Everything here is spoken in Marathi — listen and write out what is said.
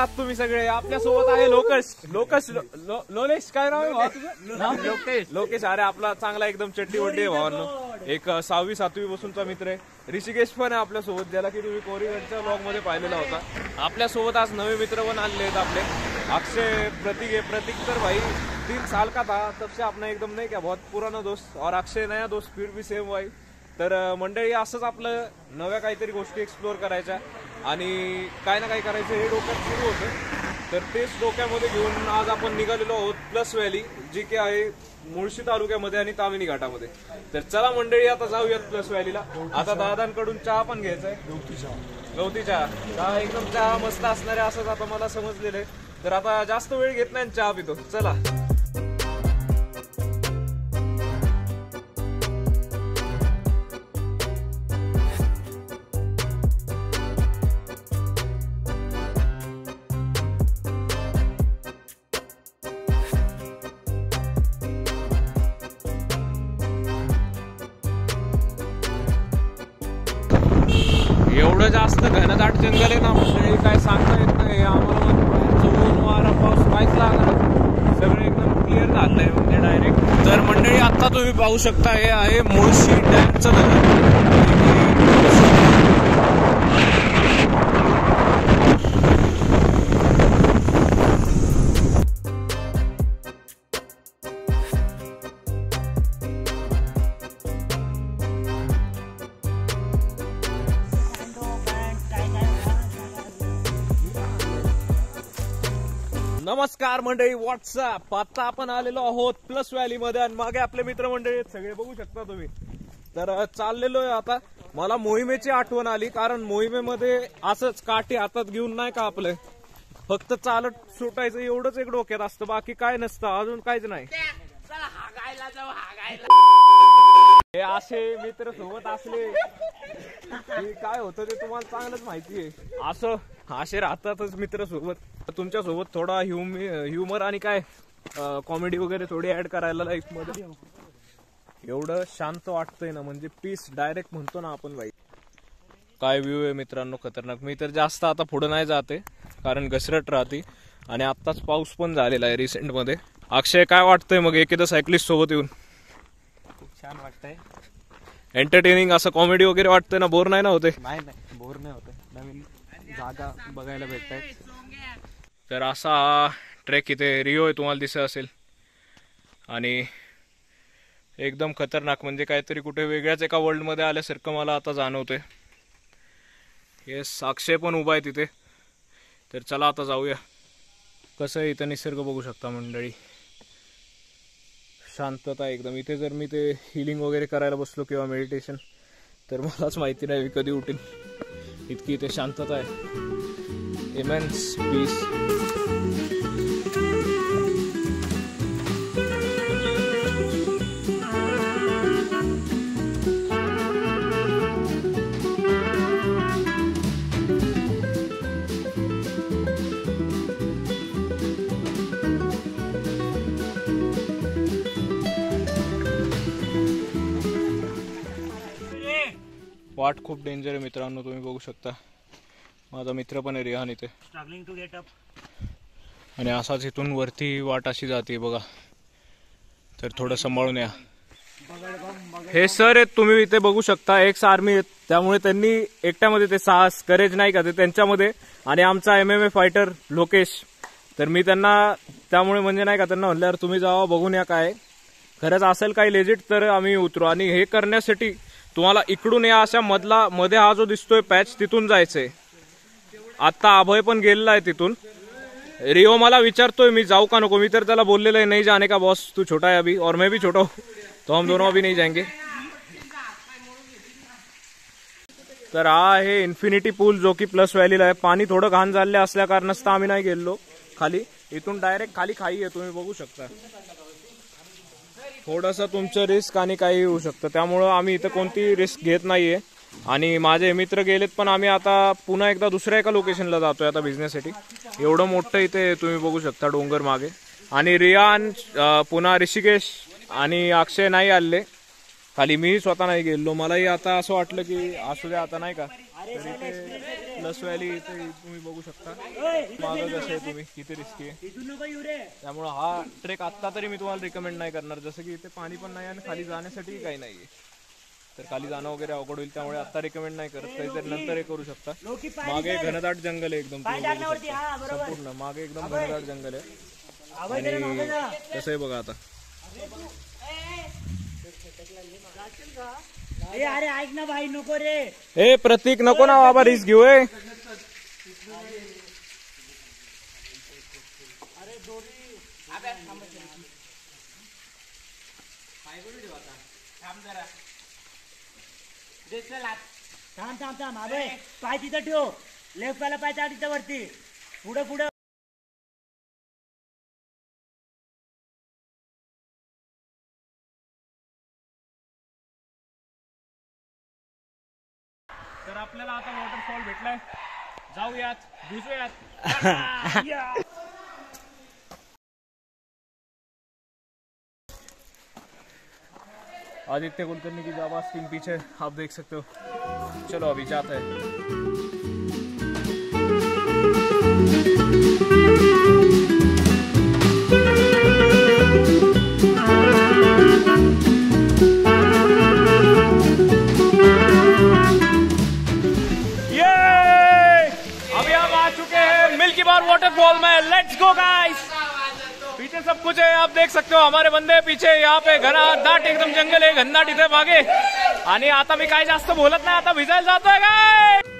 आहात तुम्ही सगळे? आपल्या सोबत आहे लोकेश काय नाव आहे भावा तुझं? लोकेश. अरे आपला चांगला एकदम चट्टी वड्डी आहे भावांनो. एक 6वी 7वी पासूनचा मित्र आहे. ऋषिकेश पण आहे आपल्या सोबत, ज्याला की तुम्ही कोरीगडच्या व्लॉग मध्ये पाहिलेला होता. आपल्या सोबत आज नवे मित्र पण आले आहेत आपले. अक्षय, प्रतीक तर भाई 3 साल का था तब से अपना एकदम नहीं क्या बहुत पुराना दोस्त, और अक्षय नया दोस्त फिर भी सेम भाई. तर मंडळी असंच आपलं नव्या काहीतरी गोष्टी एक्सप्लोअर करायच्या आणि काय ना काय करायचं हे डोक्यात सुरू होतं. तर तेच डोक्यामध्ये घेऊन आज आपण निघालेलो आहोत प्लस व्हॅली, जी की आहे मुळशी तालुक्यामध्ये आणि तामिनी घाटामध्ये. तर चला मंडळी आता जाऊयात प्लस व्हॅलीला. आता दादांकडून चहा पण घ्यायचा आहे, गवती चहा एकदम चहा मस्त असणार आहे असंच आता मला समजलेलं आहे. तर आता जास्त वेळ घेत नाही, चहा पितो. चला. एवढं जास्त घनदाट जंगल आहे ना म्हणजे काय सांगता येत नाही आम्हाला. ऊन वारा पाऊस काहीच लागणार, सगळं एकदम क्लिअर झालंय म्हणजे डायरेक्ट. तर मंडळी आता तुम्ही पाहू शकता हे आहे मुळशी डॅमचं धरण. नमस्कार मंडळी, व्हॉट्सअप. आता आपण आलेलो आहोत प्लस व्हॅली मध्ये आणि मागे आपले मित्रमंडळी सगळे बघू शकता तुम्ही. तर चाललेलो आहे आता. मला मोहिमेची आठवण आली, कारण मोहिमेमध्ये असंच काठी हातात घेऊन नाही का आपलं फक्त चालत सुटायचं एवढंच एक डोक्यात असतं, बाकी काय नसतं, अजून काहीच नाही. हे असे मित्र सोबत असले काय होतं ते तुम्हाला चांगलंच माहिती आहे. असं असे राहतातच मित्र सोबत. तुमच्या सोबत थोडा ह्युमर आणि काय कॉमेडी वगैरे थोडी ऍड करायला लाईफ मध्ये. एवढं शांत वाटतंय ना, म्हणजे पीस डायरेक्ट म्हणतो ना आपण. भाई काय व्ह्यू आहे मित्रांनो, खतरनाक. मी तर जास्त आता पुढे नाही जाते कारण घसरट राहते आणि आत्ताच पाऊस पण झालेला आहे रिसेंट मध्ये. अक्षय काय वाटतंय मग एखादा सायकलिस्ट सोबत येऊन? खूप छान वाटतंय, एंटरटेनिंग. असं कॉमेडी वगैरे वाटतंय ना? बोर नाही ना होते? नाही बोर नाही होते, नवीन जागा बघायला भेटतायत. तर असा ट्रेक इथे रिओ आहे, तुम्हाला दिसत असेल. आणि एकदम खतरनाक, म्हणजे काहीतरी कुठे वेगळ्याच एका वर्ल्ड मध्ये आल्यासारखं मला आता जाणवतंय. येस, अक्षय पण उभा आहे तिथे. तर चला आता जाऊया. कसं आहे इथं निसर्ग बघू शकता मंडळी, शांतता एकदम. इथे जर मी ते हिलिंग वगैरे करायला बसलो किंवा मेडिटेशन तर मलाच माहिती नाही कधी उठेन. इतकी इथे शांतता आहे, इमेन्स पीस. वाट खूप डेंजर आहे मित्रांनो, तुम्ही बघू शकता. माझा मित्र पण आहे रिहान इथे. Struggling to get up. आणि असाच इथून वरती वाट अशी जाते बघा. तर थोडं सांभाळून या. हे सर आहेत तुम्ही इथे बघू शकता, एक्स आर्मी आहेत, त्यामुळे त्यांनी एकट्यामध्ये ते साहस करेज नाही का ते त्यांच्यामध्ये. आणि आमचा MMA फायटर लोकेश, तर मी त्यांना त्यामुळे म्हणजे नाही का त्यांना म्हणल्यावर तुम्ही जावा बघून या काय खरंच असेल काही लेजिट तर आम्ही उतरू. आणि हे करण्यासाठी तुम्हाला इकडून या अशा मध्ये हा जो दिसतोय पॅच तिथून जायचंय. आता अभय पण गेलेला आहे तिथून. रिओ मला विचारतोय मी जाऊ का नको, मी तर त्याला बोललेलं आहे नहीं जाने का बॉस, तू छोटा है अभी और मैं भी छोटा हूँ तो हम दोनों अभी नहीं जाएंगे. तर हा आहे इन्फिनिटी पूल जो की प्लस व्हॅलीला आहे. पाणी थोडं घाण झाले असल्या कारणास्तव आम्ही नाही गेलो खाली. इथून डायरेक्ट खाली खाई आहे, तुम्ही बघू शकता. थोडंसं तुमचं रिस्क आणि काही होऊ शकतं, त्यामुळं आम्ही इथं कोणती रिस्क घेत नाहीये. आणि माझे मित्र गेलेत, पण आम्ही आता पुन्हा एकदा दुसऱ्या एका लोकेशनला जातोय आता बिझनेससाठी. एवढं मोठं इथे तुम्ही बघू शकता डोंगर मागे. आणि रियान, पुन्हा ऋषिकेश आणि अक्षय नाही आले खाली. मी स्वतः नाही गेलो, मलाही आता असं वाटलं की असू द्या आता नाही का. तर इथे प्लस व्हॅली इथे तुम्ही बघू शकता मागं कसं आहे तुम्ही किती रिस्की आहे. त्यामुळे हा ट्रेक आत्ता तरी मी तुम्हाला रिकमेंड नाही करणार, जसं की इथे पाणी पण नाही आणि खाली जाण्यासाठी काही नाहीये, तर खाली जाणं वगैरे अवघड होईल. त्यामुळे आता रिकमेंड नाही करत, काहीतरी नंतर हे करू शकता. मागे घनदाट जंगल आहे एकदम, संपूर्ण मागे एकदम घनदाट जंगल आहे. आणि कसं आहे बघा आता, अरे ऐक ना भाई, नको रे. ए प्रतीक नको ना बाबा, रिस्क घेऊ. थांब अबे, पाय तिथं ठेव, लेफ्ट वाला पाय तिथं वरती, पुढे पुढे. तर आपल्याला आता वॉटरफॉल भेटलाय, जाऊयात, भिजूयात. आदित्य कुलकर्णी की जाबाज टीम पीछे आप देख सकते हो. चलो अभी जाते हैं. अभी हम आ चुके हैं मिल्की बार वाटरफॉल में. Let's go guys. पीछे सब कुछ है, आप देख सकते हो हमारे बंदे पीछे. यहाँ पे घनदाट एकदम जंगल आहे, घनदाट इथे मागे. आणि आता मी काय जास्त बोलत नाही, आता भिजायला जातोय काय.